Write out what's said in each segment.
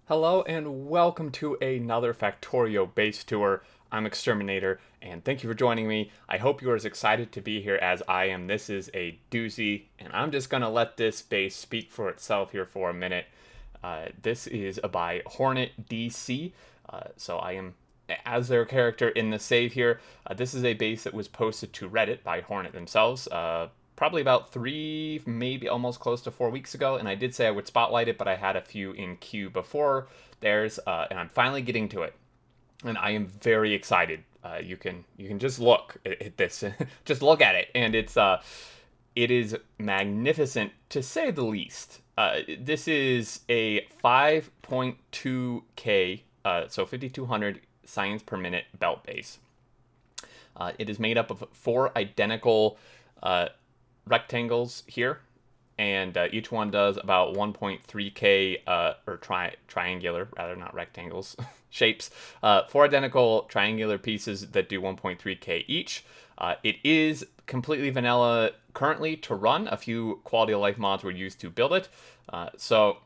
Hello and welcome to another Factorio Base Tour. I'm Exterminator, and thank you for joining me. I hope you're as excited to be here as I am. This is a doozy, and I'm just going to let this base speak for itself here for a minute. This is by Hornet DC, so I am as their character in the save here. This is a base that was posted to Reddit by Hornet themselves. Probably about 3, maybe almost close to 4 weeks ago, and I did say I would spotlight it, but I had a few in queue before theirs, and I'm finally getting to it, and I am very excited. You can just look at this, just look at it, and it is magnificent to say the least. This is a 5.2k, so 5200 science per minute belt base. It is made up of 4 identical rectangles here, and each one does about 1.3k or triangular, rather, not rectangles, shapes. 4 identical triangular pieces that do 1.3k each. It is completely vanilla currently to run. A few quality of life mods were used to build it. So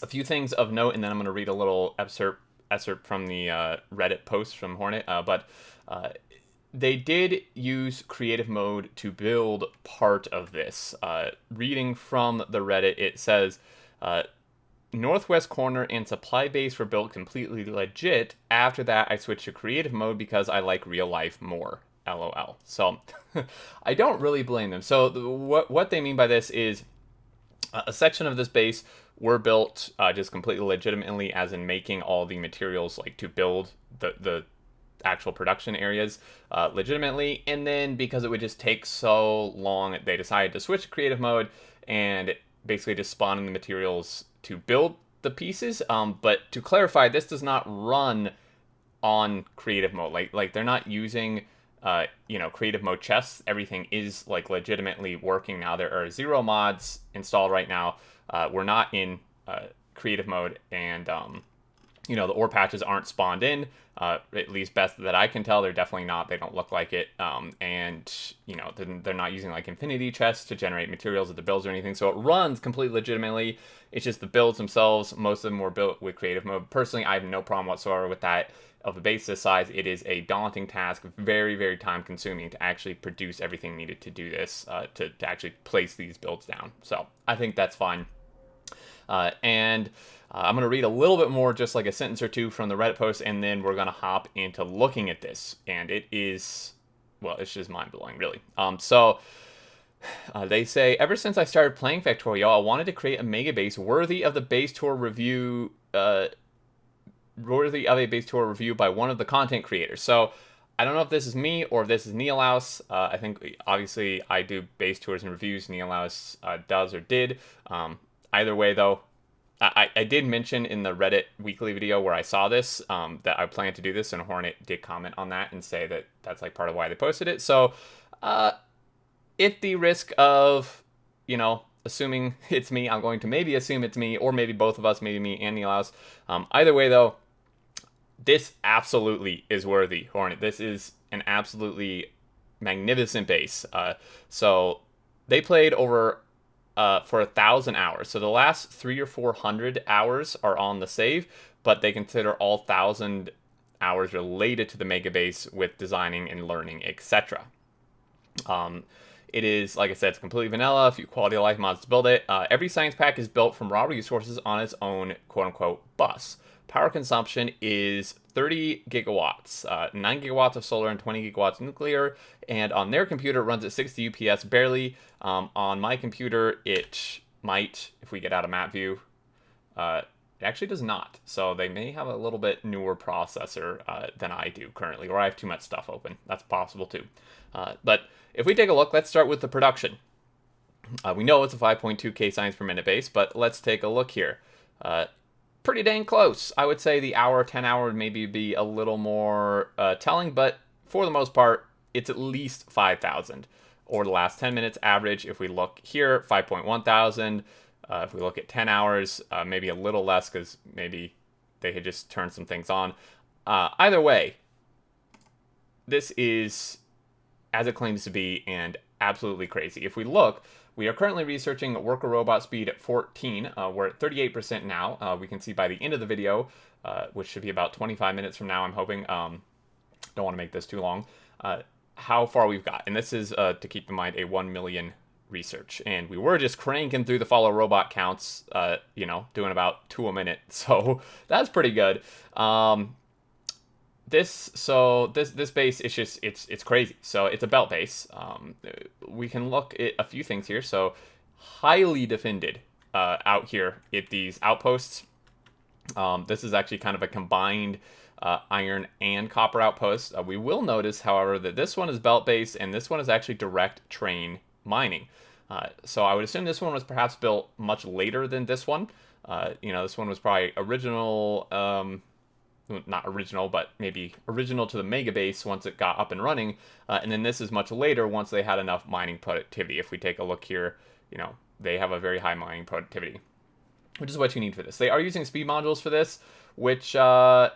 a few things of note, and then I'm going to read a little excerpt from the Reddit post from Hornet. But they did use creative mode to build part of this. Reading from the Reddit, it says, northwest corner and supply base were built completely legit. After that, I switched to creative mode because I like real life more. LOL. So I don't really blame them. So what they mean by this is a section of this base were built just completely legitimately, as in making all the materials like to build the actual production areas legitimately, and then because it would just take so long, they decided to switch to creative mode and basically just spawn in the materials to build the pieces. But to clarify, this does not run on creative mode. Like they're not using creative mode chests. Everything is like legitimately working now. There are 0 mods installed right now. We're not in creative mode, and the ore patches aren't spawned in, at least best that I can tell. They're definitely not. They don't look like it. And they're not using like infinity chests to generate materials of the builds or anything. So it runs completely legitimately. It's just the builds themselves, most of them were built with creative mode. Personally, I have no problem whatsoever with that. Of a base this size, it is a daunting task, very, very time consuming to actually produce everything needed to do this, to actually place these builds down. So I think that's fine. I'm going to read a little bit more, just like a sentence or two from the Reddit post, and then we're going to hop into looking at this. And it is, well, it's just mind-blowing, really. They say, ever since I started playing Factorio, I wanted to create a mega base worthy of the base tour review, worthy of a base tour review by one of the content creators. So I don't know if this is me or if this is Neolaus. I think, obviously, I do base tours and reviews. Neolaus does or did. Either way, though, I did mention in the Reddit weekly video where I saw this that I plan to do this, and Hornet did comment on that and say that that's like part of why they posted it. So at the risk of, assuming it's me, I'm going to maybe assume it's me, or maybe both of us, maybe me and Neolaus. Either way, though, this absolutely is worthy, Hornet. This is an absolutely magnificent base. So they played over for 1,000 hours. So the last 300 or 400 hours are on the save, but they consider all 1,000 hours related to the mega base with designing and learning, etc. It is, like I said, it's completely vanilla. A few quality of life mods to build it. Every science pack is built from raw resources on its own quote-unquote bus. Power consumption is 30 gigawatts, 9 gigawatts of solar and 20 gigawatts nuclear, and on their computer it runs at 60 UPS barely. On my computer it might, if we get out of map view, it actually does not. So they may have a little bit newer processor than I do currently, or I have too much stuff open. That's possible too. But if we take a look, let's start with the production. We know it's a 5.2k science per minute base, but let's take a look here. Pretty dang close. I would say the hour, 10 hour would maybe be a little more telling, but for the most part, it's at least 5,000. Or the last 10 minutes average, if we look here, 5.1 thousand. If we look at 10 hours, maybe a little less because maybe they had just turned some things on. Either way, this is as it claims to be, and absolutely crazy. If we look, we are currently researching worker robot speed at 14. We're at 38% now. We can see by the end of the video, which should be about 25 minutes from now, I'm hoping. Don't want to make this too long. How far we've got. And this is, to keep in mind, a 1 million research. And we were just cranking through the follow robot counts, you know, doing about 2 a minute. So that's pretty good. This base is just, it's crazy. So it's a belt base. We can look at a few things here. So highly defended out here at these outposts. This is actually kind of a combined iron and copper outpost. We will notice, however, that this one is belt base and this one is actually direct train mining. So I would assume this one was perhaps built much later than this one. You know, this one was probably original, not original, but maybe original to the Megabase once it got up and running. And then this is much later once they had enough mining productivity. If we take a look here, you know, they have a very high mining productivity, which is what you need for this. They are using speed modules for this, which I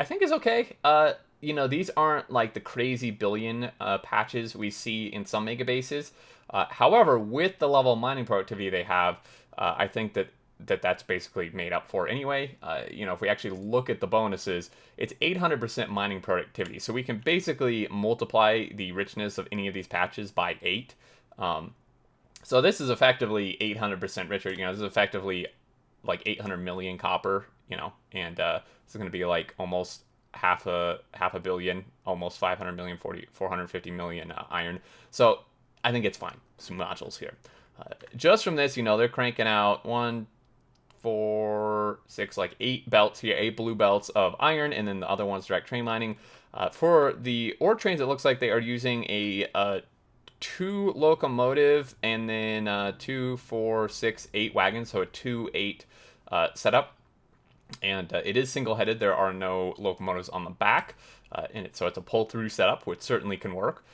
think is okay. You know, these aren't like the crazy billion patches we see in some megabases. However, with the level of mining productivity they have, I think that's basically made up for anyway. You know, if we actually look at the bonuses, it's 800% mining productivity. So we can basically multiply the richness of any of these patches by 8. So this is effectively 800% richer. You know, this is effectively like 800 million copper, you know, and this is going to be like almost half a billion, almost 500 million, 450 million iron. So I think it's fine. Some modules here. Just from this, you know, they're cranking out 1, 4, 6, like 8 belts here, 8 blue belts of iron, and then the other one's direct train mining. For the ore trains, it looks like they are using a 2 locomotive and then 2, 4, 6, 8 wagons, so a 2-8 setup. And it is single-headed. There are no locomotives on the back in it, so it's a pull-through setup, which certainly can work.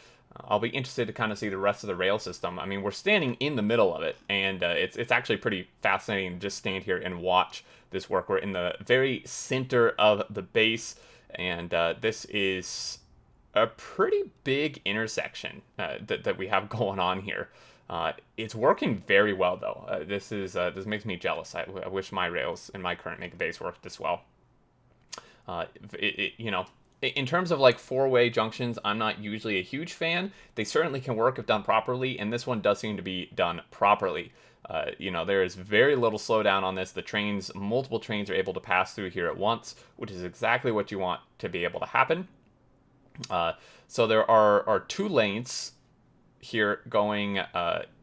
I'll be interested to kind of see the rest of the rail system. I mean, we're standing in the middle of it, and it's actually pretty fascinating to just stand here and watch this work. We're in the very center of the base, and this is a pretty big intersection that we have going on here. It's working very well, though. This makes me jealous. I wish my rails in my current Megabase worked this well. You know, in terms of like 4-way junctions, I'm not usually a huge fan. They certainly can work if done properly, and this one does seem to be done properly. You know, there is very little slowdown on this. The trains, multiple trains are able to pass through here at once, which is exactly what you want to be able to happen. So there are 2 lanes here going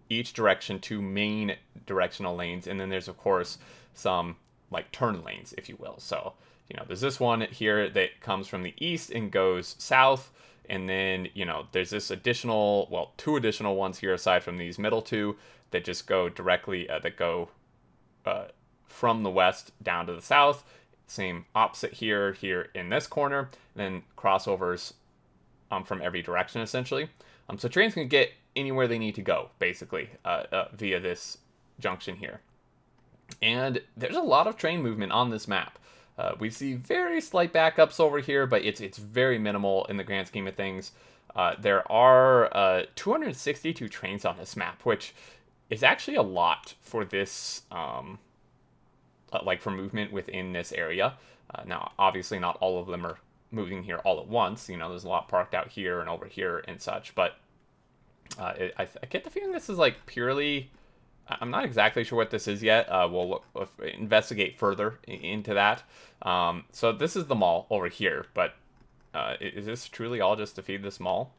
each direction, 2 main directional lanes, and then there's of course some like turn lanes, if you will. So, you know, there's this one here that comes from the east and goes south, and then, you know, there's this additional, well, 2 additional ones here aside from these middle 2 that just go directly, that go from the west down to the south. Same opposite here in this corner, then crossovers from every direction, essentially. So trains can get anywhere they need to go, basically, via this junction here. And there's a lot of train movement on this map. We see very slight backups over here, but it's very minimal in the grand scheme of things. There are 262 trains on this map, which is actually a lot for this, like for movement within this area. Now, obviously, not all of them are moving here all at once. You know, there's a lot parked out here and over here and such, but I get the feeling this is like purely, I'm not exactly sure what this is yet. We'll investigate further into that. So this is the mall over here, but is this truly all just to feed this mall?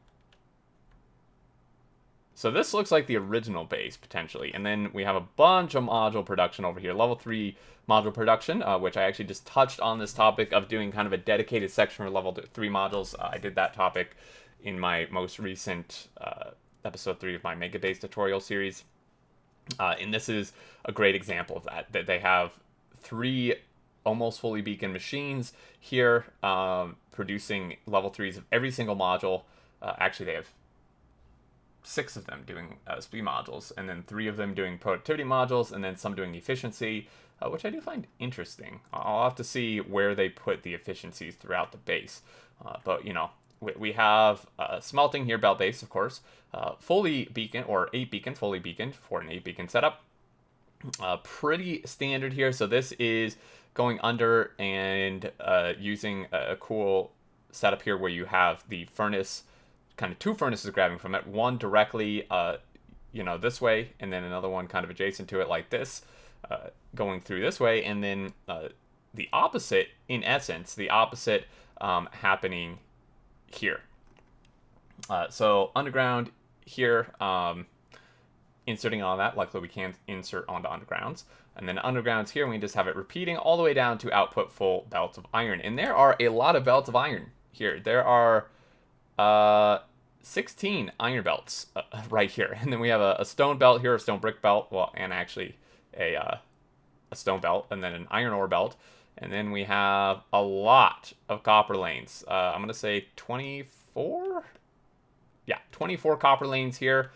So this looks like the original base, potentially. And then we have a bunch of module production over here. Level 3 module production, which I actually just touched on this topic of doing kind of a dedicated section for level 3 modules. I did that topic in my most recent episode 3 of my Megabase tutorial series. And this is a great example of that they have 3 almost fully beacon machines here producing level 3s of every single module. Actually, they have 6 of them doing speed modules, and then 3 of them doing productivity modules, and then some doing efficiency, which I do find interesting. I'll have to see where they put the efficiencies throughout the base. But, you know, we have smelting here, belt base, of course, fully beacon, or 8 beacon, fully beaconed for an 8 beacon setup. Pretty standard here. So this is going under and using a cool setup here where you have the furnace, kind of 2 furnaces grabbing from it, one directly this way, and then another one kind of adjacent to it like this, going through this way, and then the opposite, in essence, the opposite happening here. So underground here, inserting on that. Luckily we can insert onto undergrounds. And then undergrounds here, we just have it repeating all the way down to output full belts of iron. And there are a lot of belts of iron here. There are 16 iron belts right here. And then we have a stone belt here, a stone brick belt, well, and actually a stone belt, and then an iron ore belt. And then we have a lot of copper lanes. I'm going to say 24? Yeah, 24 copper lanes here,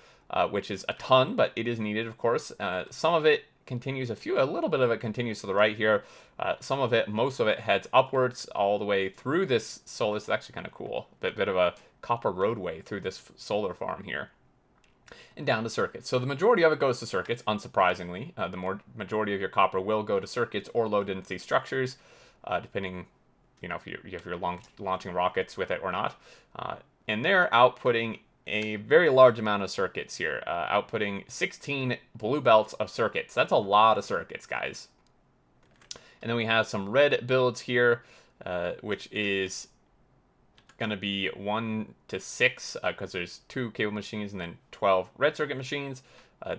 which is a ton, but it is needed, of course. Some of it continues, a little bit of it continues to the right here. Some of it, most of it heads upwards all the way through this solar. This is actually kind of cool. Bit of a copper roadway through this solar farm here. And down to circuits. So the majority of it goes to circuits, unsurprisingly. The majority of your copper will go to circuits or low density structures, depending, if you're launching rockets with it or not. And they're outputting a very large amount of circuits here, outputting 16 blue belts of circuits. That's a lot of circuits, guys. And then we have some red builds here, which is going to be 1 to 6, because there's 2 cable machines and then 12 red circuit machines.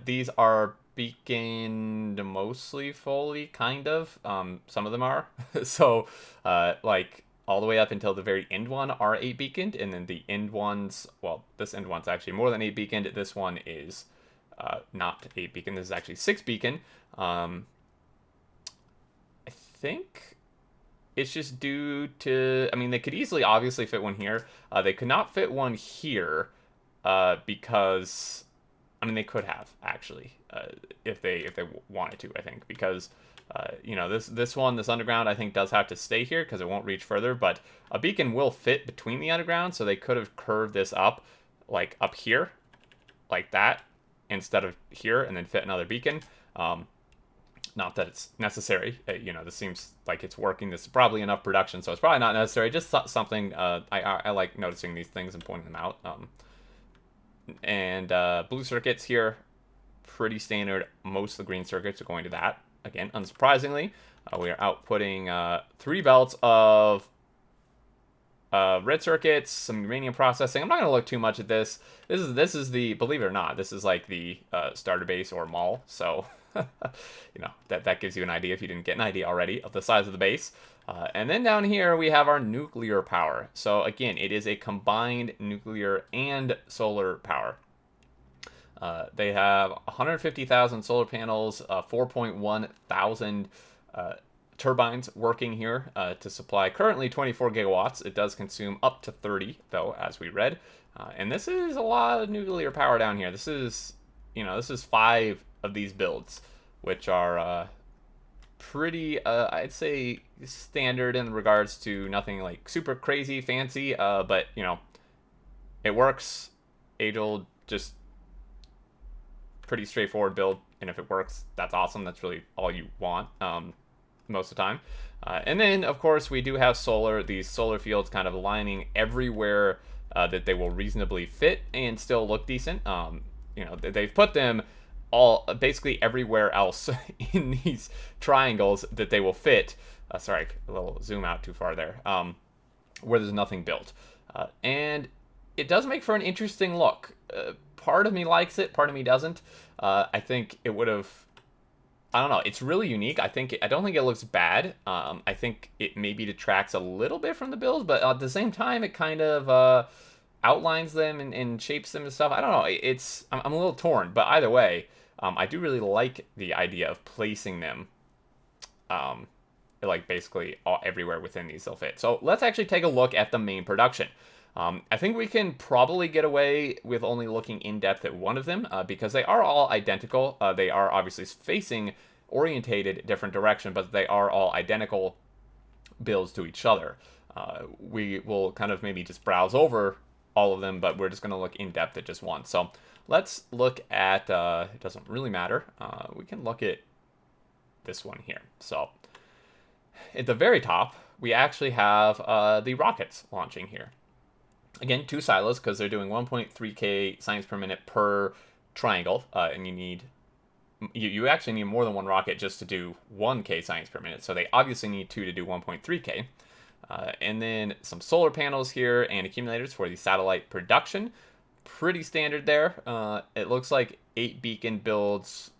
These are beaconed mostly fully, kind of. Some of them are. So, like, all the way up until the very end one are 8 beaconed, and then the end ones, well, this end one's actually more than 8 beaconed. This one is not 8 beaconed. This is actually 6 beacon. I think it's just due to, I mean, they could easily obviously fit one here. They could not fit one here because, I mean, they could have actually if they wanted to, I think, because this underground, I think, does have to stay here because it won't reach further, but a beacon will fit between the underground, so they could have curved this up, like up here, like that, instead of here, and then fit another beacon. Not that it's necessary. This seems like it's working. This is probably enough production, so it's probably not necessary. Just something, I like noticing these things and pointing them out. Blue circuits here, pretty standard. Most of the green circuits are going to that. Again, unsurprisingly, we are outputting 3 belts of red circuits, some uranium processing. I'm not going to look too much at this. This is the, believe it or not, this is like the starter base or mall. So, that gives you an idea, if you didn't get an idea already, of the size of the base. And then down here we have our nuclear power. So again, it is a combined nuclear and solar power. They have 150,000 solar panels, 4.1 thousand turbines working here to supply currently 24 gigawatts. It does consume up to 30, though, as we read. And this is a lot of nuclear power down here. This is 5 of these builds, which are pretty, I'd say, standard in regards to nothing like super crazy fancy, but it works. Age-old, just pretty straightforward build, and if it works, that's awesome. That's really all you want most of the time. And then, of course, we do have solar. These solar fields kind of lining everywhere that they will reasonably fit and still look decent. They've put them all basically everywhere else in these triangles that they will fit. Sorry, a little zoom out too far there. Where there's nothing built. And it does make for an interesting look. Part of me likes it, part of me doesn't. I think it would have, I don't know, it's really unique. I don't think it looks bad. I think it maybe detracts a little bit from the builds, but at the same time, it kind of outlines them and shapes them and stuff. I don't know. I'm a little torn, but either way, I do really like the idea of placing them like basically everywhere within these they'll fit. So let's actually take a look at the main production. I think we can probably get away with only looking in depth at one of them because they are all identical. They are obviously facing orientated different direction, but they are all identical builds to each other. We will kind of maybe just browse over all of them, but we're just going to look in depth at just one. So let's look at, it doesn't really matter. We can look at this one here. So at the very top, we actually have the rockets launching here. Again, 2 silos because they're doing 1.3k science per minute per triangle, and you actually need more than 1 rocket just to do 1k science per minute. So they obviously need 2 to do 1.3k. And then some solar panels here and accumulators for the satellite production. Pretty standard there. It looks like 8 beacon builds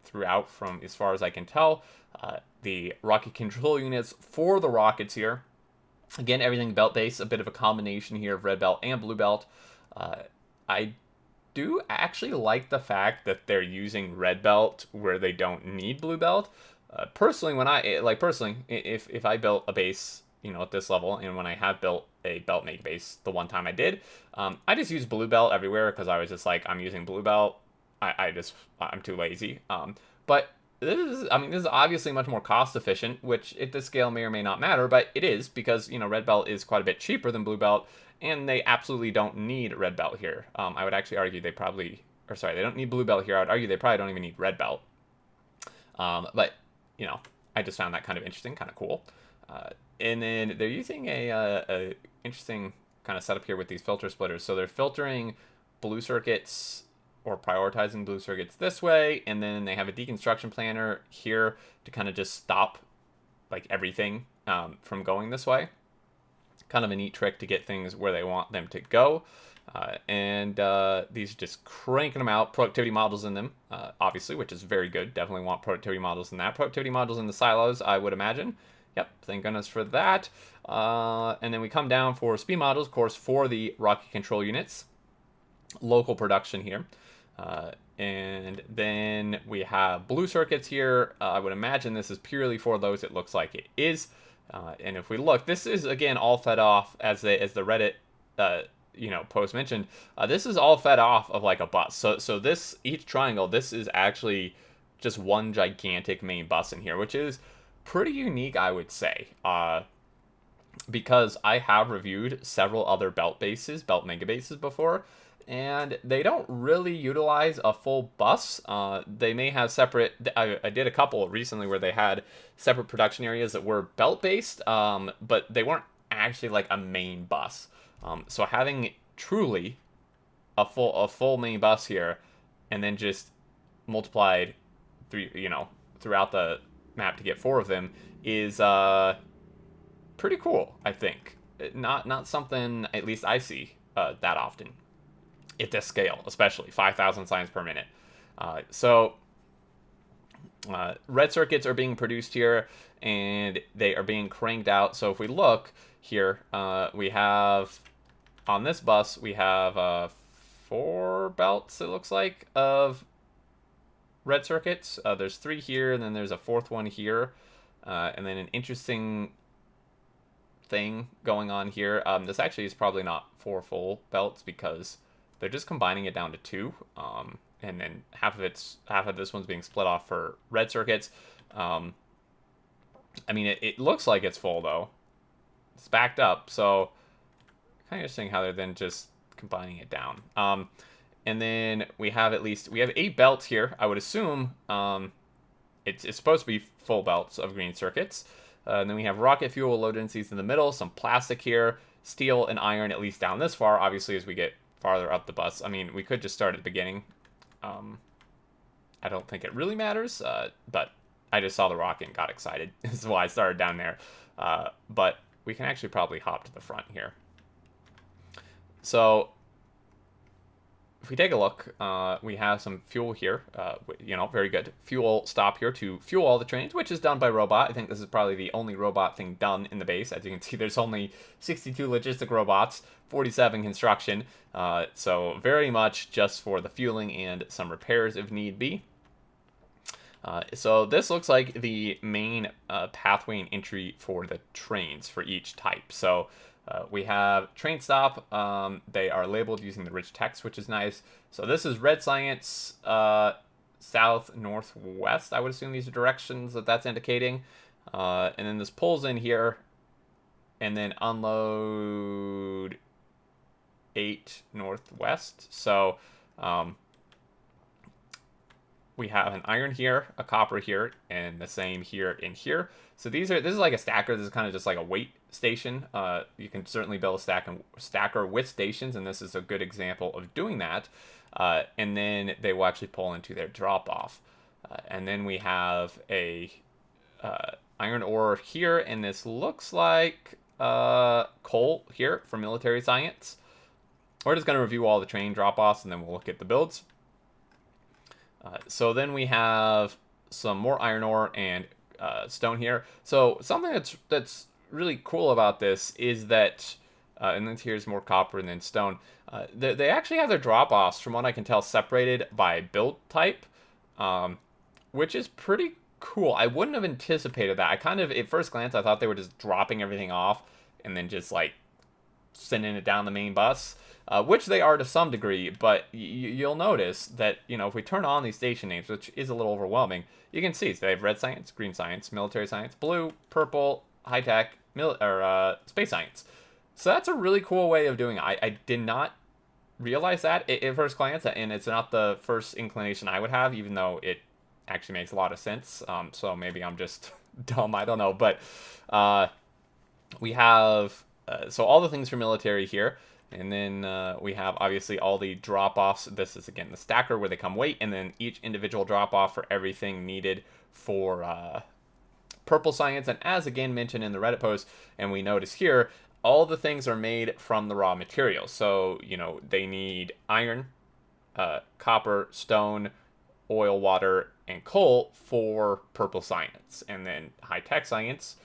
throughout from as far as I can tell. The rocket control units for the rockets here. Again, everything belt based, a bit of a combination here of red belt and blue belt. I do actually like the fact that they're using red belt where they don't need blue belt. Personally, if I built a base, at this level, and when I have built a belt make base, the one time I did, I just use blue belt everywhere because I was just like, I'm using blue belt. I'm too lazy. But this is obviously much more cost efficient, which at this scale may or may not matter, but it is because, red belt is quite a bit cheaper than blue belt, and they absolutely don't need red belt here. I would actually argue they don't need blue belt here. I would argue they probably don't even need red belt. But, I just found that kind of interesting, kind of cool. And then they're using a interesting kind of setup here with these filter splitters. So they're filtering blue circuits or prioritizing blue circuits this way, and then they have a deconstruction planner here to kind of just stop like everything from going this way. Kind of a neat trick to get things where they want them to go. And these are just cranking them out. Productivity models in them, obviously, which is very good. Definitely want productivity models in that. Productivity models in the silos, I would imagine. Yep, thank goodness for that. And then we come down for speed models, of course, for the rocket control units. Local production here. And then we have blue circuits here. I would imagine this is purely for those. It looks like it is. And if we look, this is, again, all fed off, as the Reddit post mentioned. This is all fed off of like a bus. So this, each triangle, this is actually just one gigantic main bus in here, which is pretty unique, I would say, because I have reviewed several other belt megabases before, and they don't really utilize a full bus. They may have separate, I did a couple recently where they had separate production areas that were belt based, but they weren't actually like a main bus. So having truly a full main bus here, and then just multiplied throughout the map to get 4 of them is pretty cool, I think. Not something, at least I see that often at this scale, especially 5,000 science per minute. So red circuits are being produced here, and they are being cranked out. So if we look here, we have on this bus, we have 4 belts, it looks like, of red circuits. There's 3 here, and then there's a 4th one here, and then an interesting thing going on here. This actually is probably not 4 full belts because they're just combining it down to 2, and then half of this one's being split off for red circuits. It looks like it's full though. It's backed up, so kind of interesting how they're then just combining it down. And then we have 8 belts here. I would assume it's supposed to be full belts of green circuits. And then we have rocket fuel low densities in the middle, some plastic here, steel and iron at least down this far. Obviously, as we get farther up the bus, we could just start at the beginning. I don't think it really matters, but I just saw the rocket and got excited. This is why I started down there. But we can actually probably hop to the front here. So if we take a look, we have some fuel here, very good fuel stop here to fuel all the trains, which is done by robot. I think this is probably the only robot thing done in the base. As you can see, there's only 62 logistic robots, 47 construction, so very much just for the fueling and some repairs if need be. So this looks like the main pathway and entry for the trains for each type. So we have train stop. They are labeled using the rich text, which is nice. So this is red science, south, northwest. I would assume these are directions that's indicating. And then this pulls in here. and then unload 8 northwest. So we have an iron here, a copper here, and the same here and here. So this is like a stacker. This is kind of just like a weight station. You can certainly build a stacker with stations, and this is a good example of doing that. And then they will actually pull into their drop off. And then we have a iron ore here, and this looks like coal here for military science. We're just going to review all the train drop offs, and then we'll look at the builds. So then we have some more iron ore and stone here. So something that's really cool about this is that, and then here's more copper and then stone. They actually have their drop-offs, from what I can tell, separated by build type, which is pretty cool. I wouldn't have anticipated that. I kind of, at first glance, I thought they were just dropping everything off and then just like sending it down the main bus. Which they are to some degree, but you'll notice that, if we turn on these station names, which is a little overwhelming, you can see, so they have red science, green science, military science, blue, purple, high-tech, space science. So that's a really cool way of doing it. I did not realize that at first glance, and it's not the first inclination I would have, even though it actually makes a lot of sense. So maybe I'm just dumb, I don't know. But we have, so all the things for military here. And then we have, obviously, all the drop-offs. This is, again, the stacker where they come weight, and then each individual drop-off for everything needed for purple science. And as, again, mentioned in the Reddit post, and we notice here, all the things are made from the raw materials. So, they need iron, copper, stone, oil, water, and coal for purple science. And then high-tech science,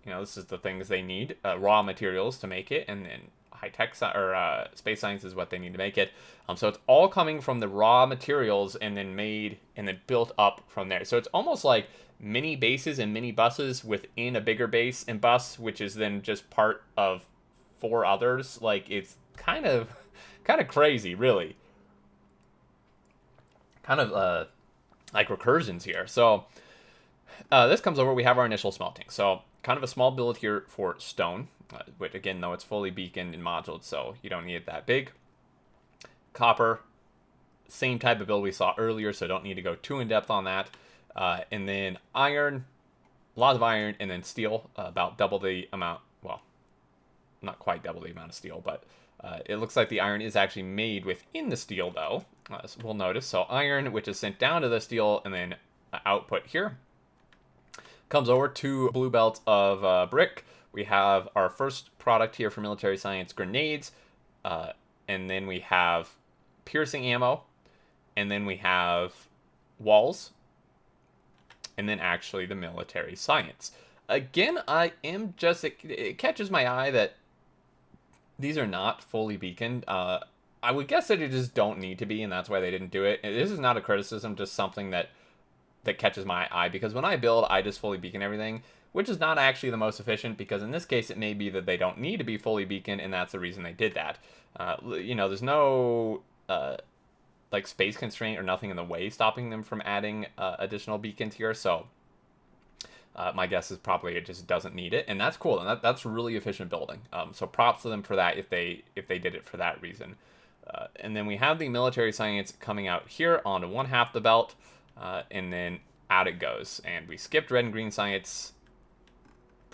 this is the things they need, raw materials to make it, and then high-tech or space science is what they need to make it. So it's all coming from the raw materials and then made and then built up from there. So it's almost like mini bases and mini buses within a bigger base and bus, which is then just part of 4 others. Like, it's kind of crazy, really. Kind of like recursions here. So this comes over. We have our initial smelting. So kind of a small build here for stone. Which, again, though, it's fully beaconed and moduled, so you don't need it that big. Copper, same type of build we saw earlier, so don't need to go too in-depth on that. And then iron, lots of iron, and then steel, about double the amount. Well, not quite double the amount of steel, but it looks like the iron is actually made within the steel, though, as we'll notice. So iron, which is sent down to the steel, and then output here. Comes over to blue belt of brick. We have our first product here for military science, grenades, and then we have piercing ammo, and then we have walls, and then actually the military science. Again, it catches my eye that these are not fully beaconed. I would guess that it just don't need to be, and that's why they didn't do it. This is not a criticism, just something that catches my eye, because when I build, I just fully beacon everything, which is not actually the most efficient, because in this case, it may be that they don't need to be fully beaconed, and that's the reason they did that. There's no like space constraint or nothing in the way stopping them from adding additional beacons here, so my guess is probably it just doesn't need it, and that's cool, and that's really efficient building. So props to them for that if they did it for that reason. And then we have the military science coming out here onto one half the belt, and then out it goes. And we skipped red and green science.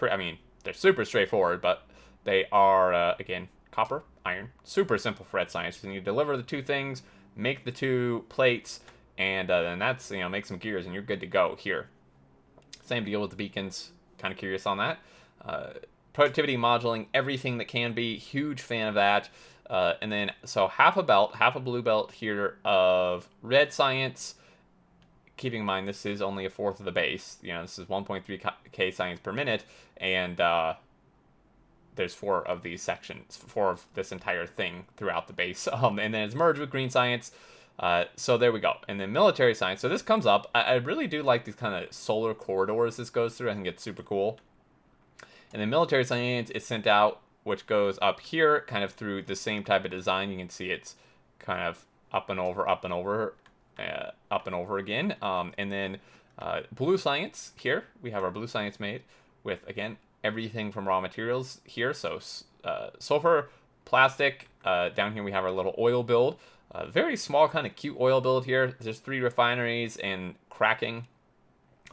They're super straightforward, but they are, again, copper, iron. Super simple for red science. You deliver the 2 things, make the 2 plates, and then that's, make some gears, and you're good to go here. Same deal with the beacons. Kind of curious on that. Productivity modeling, everything that can be. Huge fan of that. And then, so half a blue belt here of red science. Keeping in mind, this is only a fourth of the base. This is 1.3k science per minute, and there's 4 of these sections, 4 of this entire thing throughout the base. And then it's merged with green science. So there we go. And then military science. So this comes up. I really do like these kind of solar corridors this goes through. I think it's super cool. And then military science is sent out, which goes up here, kind of through the same type of design. You can see it's kind of up and over, up and over again. And then blue science here. We have our blue science made with, again, everything from raw materials here. So sulfur, plastic. Down here we have our little oil build. Very small, kind of cute oil build here. There's 3 refineries and cracking.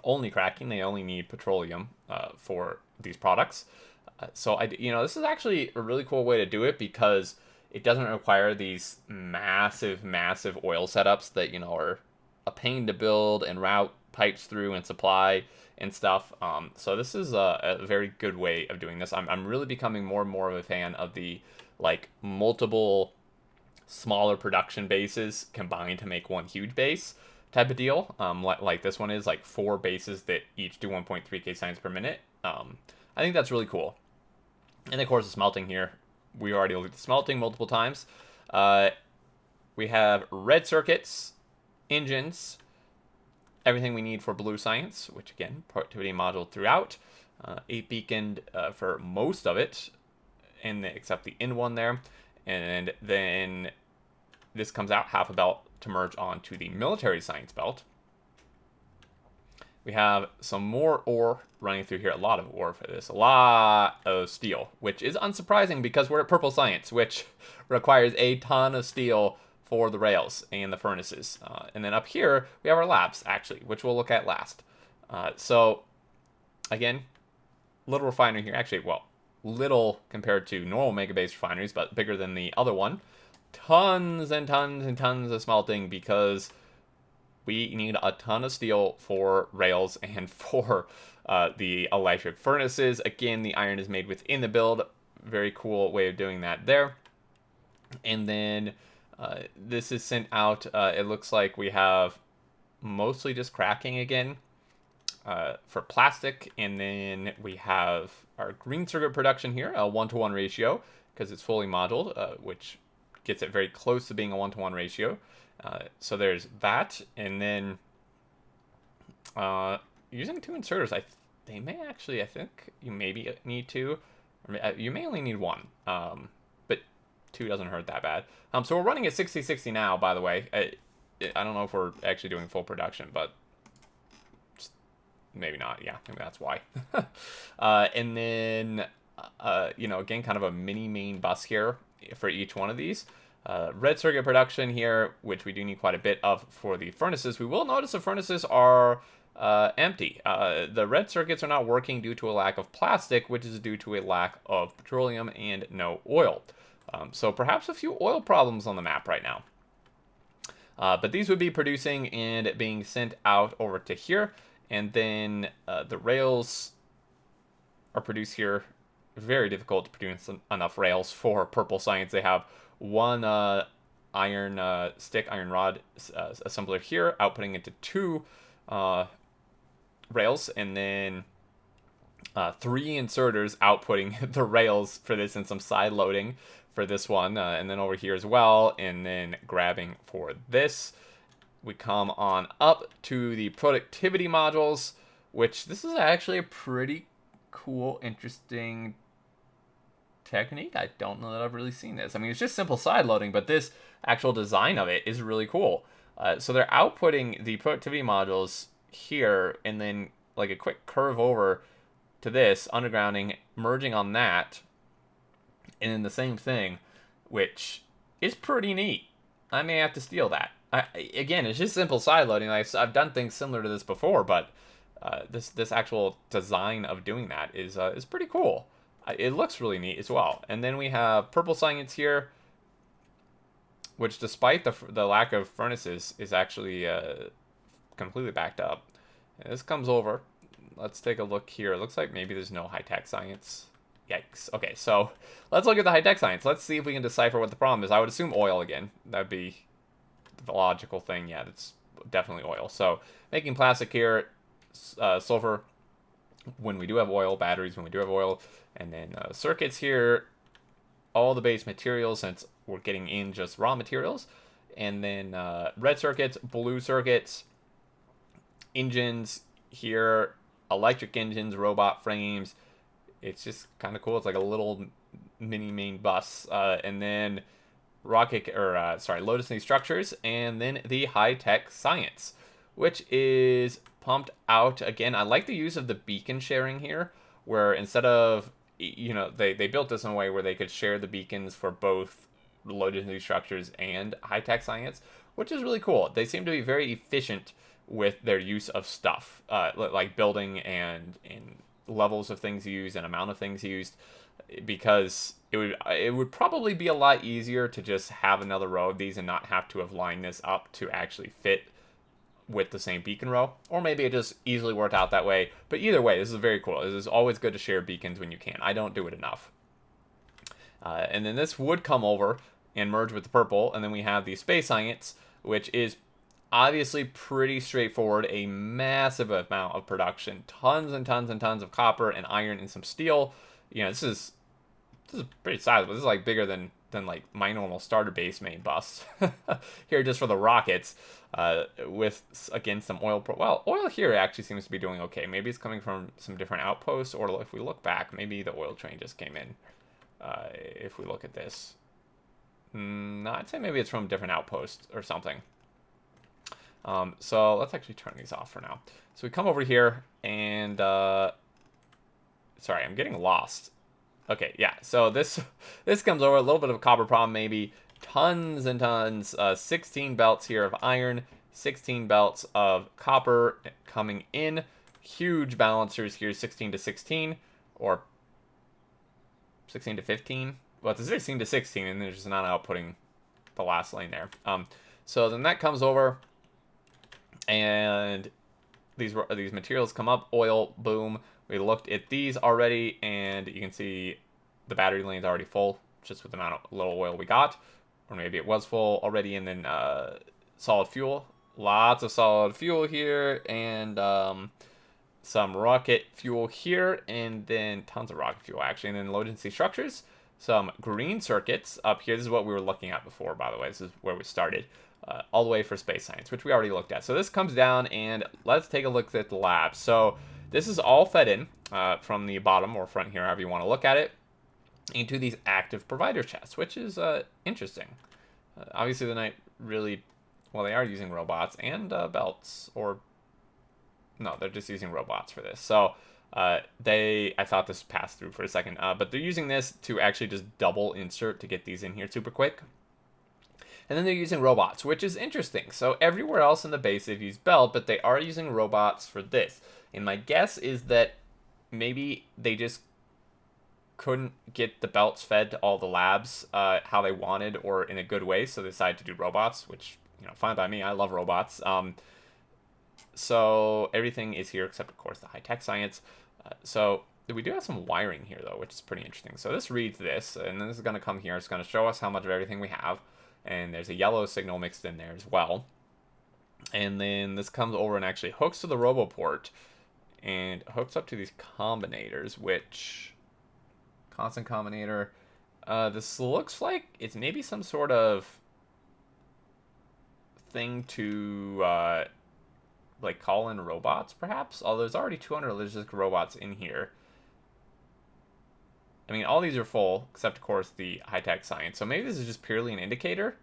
Only cracking. They only need petroleum for these products. So this is actually a really cool way to do it because it doesn't require these massive oil setups that are a pain to build and route pipes through and supply and stuff. So this is a very good way of doing this. I'm really becoming more and more of a fan of the multiple smaller production bases combined to make one huge base type of deal. Like this one is 4 bases that each do 1.3k science per minute. I think that's really cool. And of course the smelting here, we already looked at the smelting multiple times. We have red circuits, engines, everything we need for blue science, which again, productivity module throughout. 8 beaconed for most of it, except the end one there. And then this comes out half a belt to merge onto the military science belt. We have some more ore running through here. A lot of ore for this. A lot of steel, which is unsurprising because we're at purple science, which requires a ton of steel for the rails and the furnaces. And then up here, we have our labs, actually, which we'll look at last. So, again, little refinery here. Actually, well, little compared to normal Megabase refineries, but bigger than the other one. Tons and tons and tons of smelting because we need a ton of steel for rails and for the electric furnaces. Again, the iron is made within the build. Very cool way of doing that there. And then this is sent out. It looks like we have mostly just cracking again for plastic. And then we have our green circuit production here, a 1-to-1 ratio, because it's fully modeled, which gets it very close to being a 1-to-1 ratio. So there's that, and then using 2 inserters, I think you maybe need 2, or you may only need 1, but 2 doesn't hurt that bad. So we're running at 60/60 now, by the way. I don't know if we're actually doing full production, but maybe not. Yeah, maybe that's why. And then again, kind of a mini main bus here for each one of these. Red circuit production here, which we do need quite a bit of for the furnaces. We will notice the furnaces are empty. The red circuits are not working due to a lack of plastic, which is due to a lack of petroleum and no oil. So perhaps a few oil problems on the map right now. But these would be producing and being sent out over to here. And then the rails are produced here. Very difficult to produce enough rails for purple science. They have 1 iron rod assembler here, outputting into 2 rails, and then 3 inserters outputting the rails for this, and some side loading for this one, and then over here as well, and then grabbing for this. We come on up to the productivity modules, which this is actually a pretty cool, interesting technique. I don't know that I've really seen this. I mean, it's just simple side loading, but this actual design of it is really cool. So they're outputting the productivity modules here, and then like a quick curve over to this, undergrounding, merging on that, and then the same thing, which is pretty neat. I may have to steal that. Again, it's just simple side loading. I've done things similar to this before, but this actual design of doing that is pretty cool. It looks really neat as well. And then we have purple science here, which despite the lack of furnaces is actually completely backed up. And this comes over. Let's take a look here. It looks like maybe there's no high-tech science. Yikes. Okay, so let's look at the high-tech science. Let's see if we can decipher what the problem is. I would assume oil again. That'd be the logical thing. Yeah, that's definitely oil. So making plastic here, sulfur when we do have oil, batteries when we do have oil, and then circuits here, all the base materials since we're getting in just raw materials, and then red circuits, blue circuits, engines here, electric engines, robot frames. It's just kind of cool. It's like a little mini main bus, and then lotus knee structures, and then the high-tech science, which is pumped out. Again, I like the use of the beacon sharing here, where instead of, they built this in a way where they could share the beacons for both low density structures and high-tech science, which is really cool. They seem to be very efficient with their use of stuff, like building and levels of things used and amount of things used, because it would probably be a lot easier to just have another row of these and not have to have lined this up to actually fit with the same beacon row, or maybe it just easily worked out that way. But either way, this is very cool. This is always good to share beacons when you can. I don't do it enough. And then this would come over and merge with the purple, and then we have the space science, which is obviously pretty straightforward. A massive amount of production, tons and tons and tons of copper and iron and some steel. This is pretty sizable. This is like bigger than like my normal starter base main bus here, just for the rockets, with again some oil. Well, oil here actually seems to be doing okay. Maybe it's coming from some different outposts, or if we look back, maybe the oil train just came in. If we look at this, no, I'd say maybe it's from different outposts or something. So let's actually turn these off for now. So we come over here and sorry, I'm getting lost. Okay, yeah, so this comes over, a little bit of a copper problem maybe, tons and tons, 16 belts here of iron, 16 belts of copper coming in, huge balancers here, 16 to 16, or 16 to 15, well, it's a 16 to 16, and they're just not outputting the last lane there. So then that comes over, and these materials come up, oil, boom. We looked at these already, and you can see the battery lane's already full, just with the amount of little oil we got. Or maybe it was full already, and then solid fuel. Lots of solid fuel here, and some rocket fuel here, and then tons of rocket fuel, actually. And then low density structures, some green circuits up here. This is what we were looking at before, by the way. This is where we started. All the way for space science, which we already looked at. So this comes down, and let's take a look at the lab. So this is all fed in from the bottom or front here, however you want to look at it, into these active provider chests, which is interesting. Obviously, the Knight really, well, they are using robots and belts, or no, they're just using robots for this. So I thought this passed through for a second, but they're using this to actually just double insert to get these in here super quick. And then they're using robots, which is interesting. So everywhere else in the base they've used belt, but they are using robots for this. And my guess is that maybe they just couldn't get the belts fed to all the labs how they wanted, or in a good way, so they decided to do robots, which, fine by me. I love robots. So everything is here except, of course, the high-tech science. So we do have some wiring here, though, which is pretty interesting. So this reads this, and then this is going to come here. It's going to show us how much of everything we have. And there's a yellow signal mixed in there as well. And then this comes over and actually hooks to the RoboPort and hooks up to these combinators, which, constant combinator, this looks like it's maybe some sort of thing to like call in robots, perhaps. Although there's already 200 logistic robots in here. I mean, all these are full, except, of course, the high-tech science. So maybe this is just purely an indicator.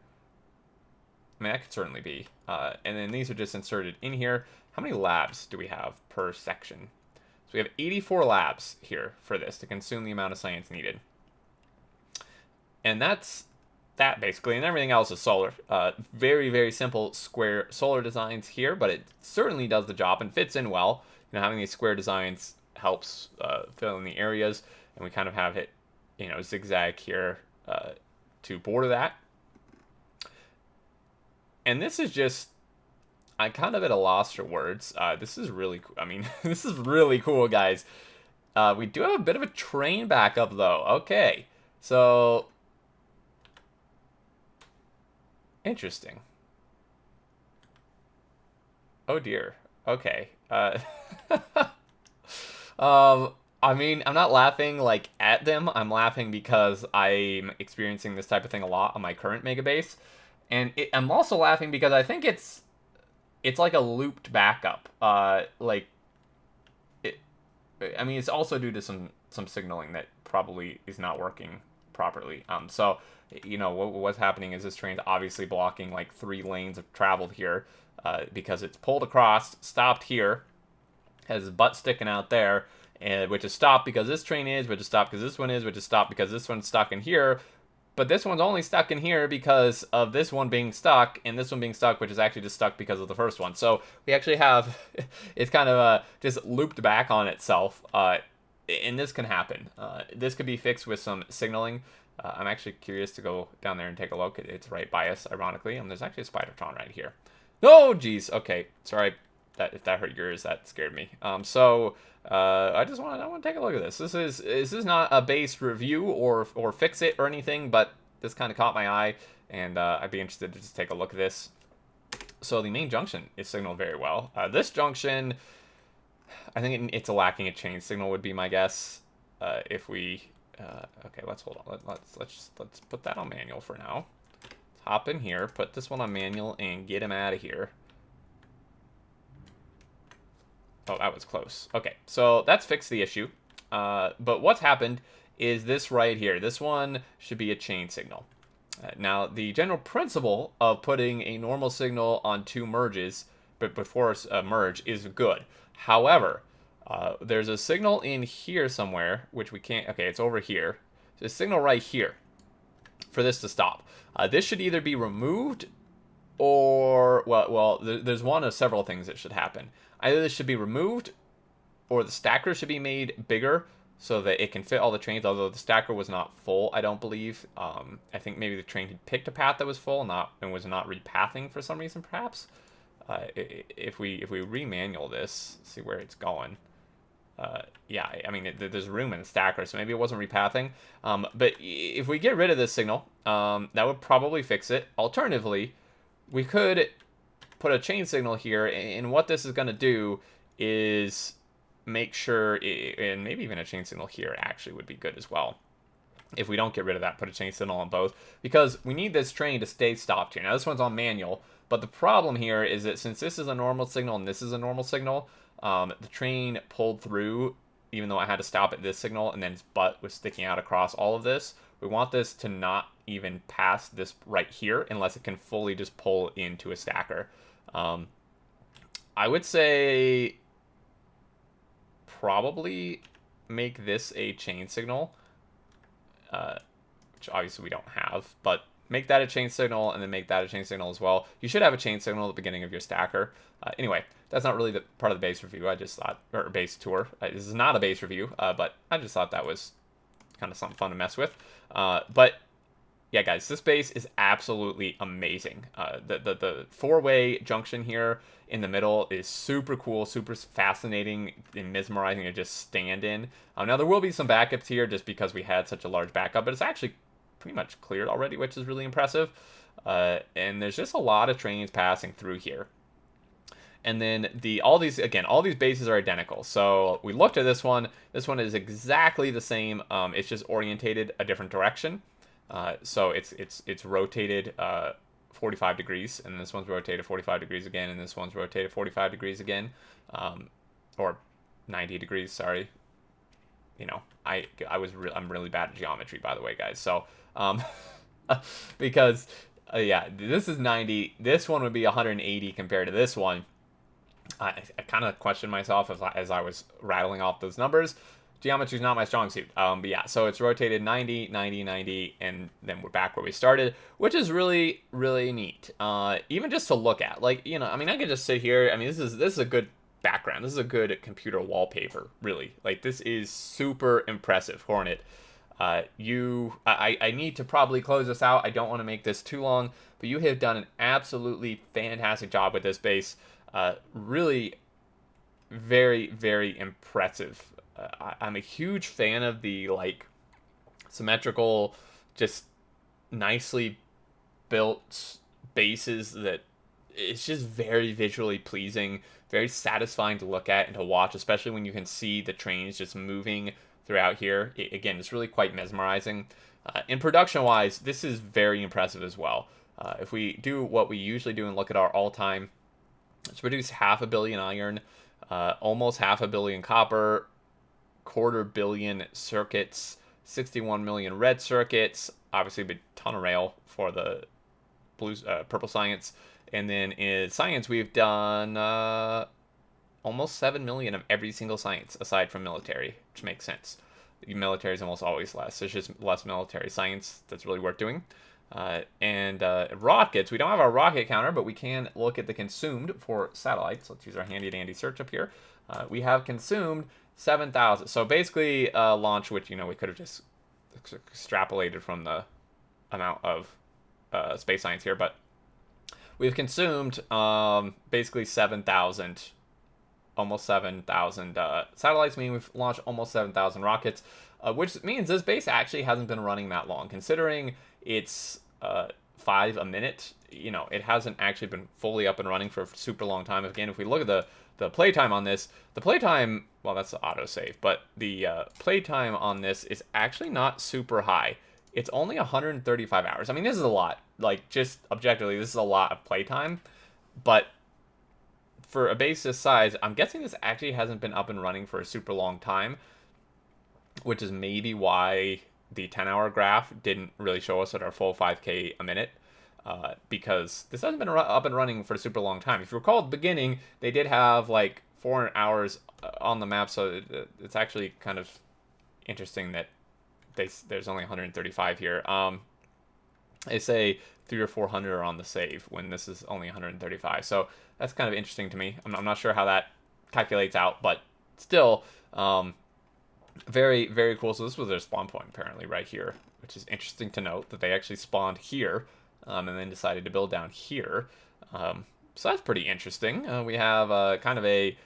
I mean, that could certainly be. And then these are just inserted in here. How many labs do we have per section? So we have 84 labs here for this to consume the amount of science needed. And that's that, basically. And everything else is solar. Very, very simple square solar designs here, but it certainly does the job and fits in well. Having these square designs helps fill in the areas. And we kind of have it, zigzag here to border that. And this is just, I'm kind of at a loss for words. This is really cool. I mean, this is really cool, guys. We do have a bit of a train backup, though. Okay, so interesting. Oh dear. Okay. I mean, I'm not laughing, like, at them. I'm laughing because I'm experiencing this type of thing a lot on my current Megabase. And I'm also laughing because I think it's like a looped backup. I mean, it's also due to some signaling that probably is not working properly. So, what's happening is this train's obviously blocking, like, 3 lanes of travel here because it's pulled across, stopped here, has his butt sticking out there, which is stopped because this train is, which is stopped because this one is, which is stopped because this one's stuck in here. But this one's only stuck in here because of this one being stuck, and this one being stuck, which is actually just stuck because of the first one. So we actually have, it's kind of just looped back on itself, and this can happen. This could be fixed with some signaling. I'm actually curious to go down there and take a look. It's right by us, ironically. And there's actually a Spidertron right here. Oh, geez. Okay, sorry. If that hurt yours, that scared me. I want to take a look at this. This is not a base review or fix it or anything, but this kind of caught my eye, and I'd be interested to just take a look at this. So the main junction is signaled very well. This junction, I think it's lacking a chain signal would be my guess. If we okay, let's hold on. Let's put that on manual for now. Let's hop in here, put this one on manual, and get him out of here. Oh, that was close. Okay, so that's fixed the issue. But what's happened is this right here. This one should be a chain signal. Now, the general principle of putting a normal signal on two merges, but before a merge, is good. However, there's a signal in here somewhere, which we can't... Okay, it's over here. There's a signal right here for this to stop. This should either be removed or... Well, there's one of several things that should happen. Either this should be removed, or the stacker should be made bigger so that it can fit all the trains, although the stacker was not full, I don't believe. I think maybe the train had picked a path that was full and was not repathing for some reason, perhaps. If we remanual this, see where it's going. Yeah, I mean, there's room in the stacker, so maybe it wasn't repathing. But if we get rid of this signal, that would probably fix it. Alternatively, we could put a chain signal here, and what this is going to do is make sure, and maybe even a chain signal here actually would be good as well. If we don't get rid of that, put a chain signal on both, because we need this train to stay stopped here. Now, this one's on manual, but the problem here is that since this is a normal signal and this is a normal signal, the train pulled through, even though I had to stop at this signal, and then its butt was sticking out across all of this. We want this to not even pass this right here unless it can fully just pull into a stacker. I would say probably make this a chain signal, which obviously we don't have, but make that a chain signal and then make that a chain signal as well. You should have a chain signal at the beginning of your stacker. Anyway, that's not really the part of the base review. I just thought, or base tour. This is not a base review, but I just thought that was kind of something fun to mess with. But yeah, guys, this base is absolutely amazing. The four-way junction here in the middle is super cool, super fascinating and mesmerizing to just stand in. Now, there will be some backups here just because we had such a large backup, but it's actually pretty much cleared already, which is really impressive. And there's just a lot of trains passing through here. And then all these bases are identical. So we looked at this one. This one is exactly the same. It's just orientated a different direction. So it's rotated 45 degrees, and this one's rotated 45 degrees again, and this one's rotated 45 degrees again, or 90 degrees. Sorry. You know, I'm really bad at geometry, by the way, guys. So because yeah, this is 90. This one would be 180 compared to this one. I kind of questioned myself as I was rattling off those numbers. Geometry is not my strong suit. But yeah, so it's rotated 90, 90, 90, and then we're back where we started, which is really, really neat. Even just to look at, like, you know, I mean, I could just sit here. I mean, this is a good background. This is a good computer wallpaper, really. Like, this is super impressive, Hornet. I need to probably close this out. I don't want to make this too long, but you have done an absolutely fantastic job with this base. Really very, very impressive. I'm a huge fan of the, like, symmetrical, just nicely built bases that it's just very visually pleasing, very satisfying to look at and to watch, especially when you can see the trains just moving throughout here. Again, it's really quite mesmerizing. In production-wise, this is very impressive as well. If we do what we usually do and look at our all-time, let's produce 500 million iron, almost 500 million copper, 250 million circuits, 61 million red circuits, obviously a ton of rail for the purple science, and then in science we've done almost 7 million of every single science aside from military, which makes sense. The military is almost always less. There's just less military science that's really worth doing. And rockets, we don't have our rocket counter, but we can look at the consumed for satellites. Let's use our handy dandy search up here. We have consumed 7,000. So basically launch, which, you know, we could have just extrapolated from the amount of space science here, but we've consumed basically 7,000, almost 7,000 satellites, meaning we've launched almost 7,000 rockets, which means this base actually hasn't been running that long. Considering it's 5 a minute, you know, it hasn't actually been fully up and running for a super long time. Again, if we look at the playtime on this, the playtime, well, that's the autosave, but the playtime on this is actually not super high. It's only 135 hours. I mean, this is a lot. Like, just objectively, this is a lot of playtime. But for a base this size, I'm guessing this actually hasn't been up and running for a super long time, which is maybe why the 10-hour graph didn't really show us at our full 5K a minute. Because this hasn't been up and running for a super long time. If you recall at the beginning, they did have like 400 hours on the map, so it's actually kind of interesting that there's only 135 here. They say 300 or 400 are on the save when this is only 135. So that's kind of interesting to me. I'm not sure how that calculates out, but still, very, very cool. So this was their spawn point apparently right here, which is interesting to note that they actually spawned here and then decided to build down here. So that's pretty interesting. We have kind of a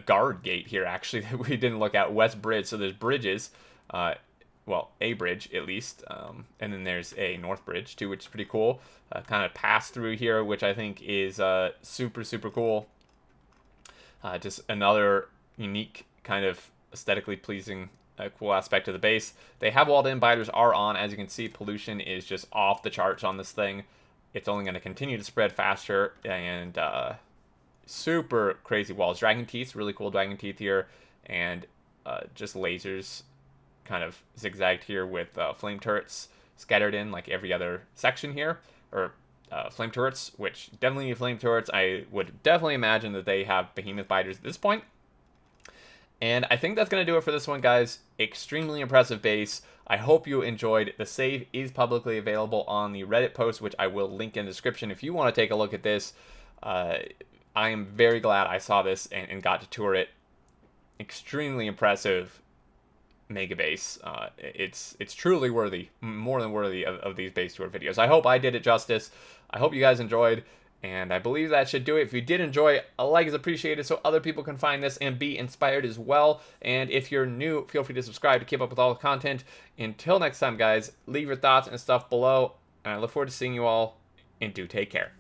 guard gate here actually that we didn't look at. West Bridge. So there's bridges. Well, a bridge at least, and then there's a north bridge too, which is pretty cool. Kind of pass through here, which I think is super, super cool. Just another unique kind of aesthetically pleasing, cool aspect of the base. They have walled-in biters are on. As you can see, pollution is just off the charts on this thing. It's only going to continue to spread faster, and super crazy walls. Dragon teeth, really cool dragon teeth here, and just lasers kind of zigzagged here with flame turrets scattered in like every other section here, or flame turrets, which definitely flame turrets. I would definitely imagine that they have behemoth biters at this point. And I think that's going to do it for this one, guys. Extremely impressive base. I hope you enjoyed. The save is publicly available on the Reddit post, which I will link in the description if you want to take a look at this. I am very glad I saw this and got to tour it. Extremely impressive Megabase. It's truly worthy, more than worthy of these base tour videos. I hope I did it justice. I hope you guys enjoyed, and I believe that should do it. If you did enjoy, a like is appreciated so other people can find this and be inspired as well. And if you're new, feel free to subscribe to keep up with all the content. Until next time, guys, leave your thoughts and stuff below, and I look forward to seeing you all, and do take care.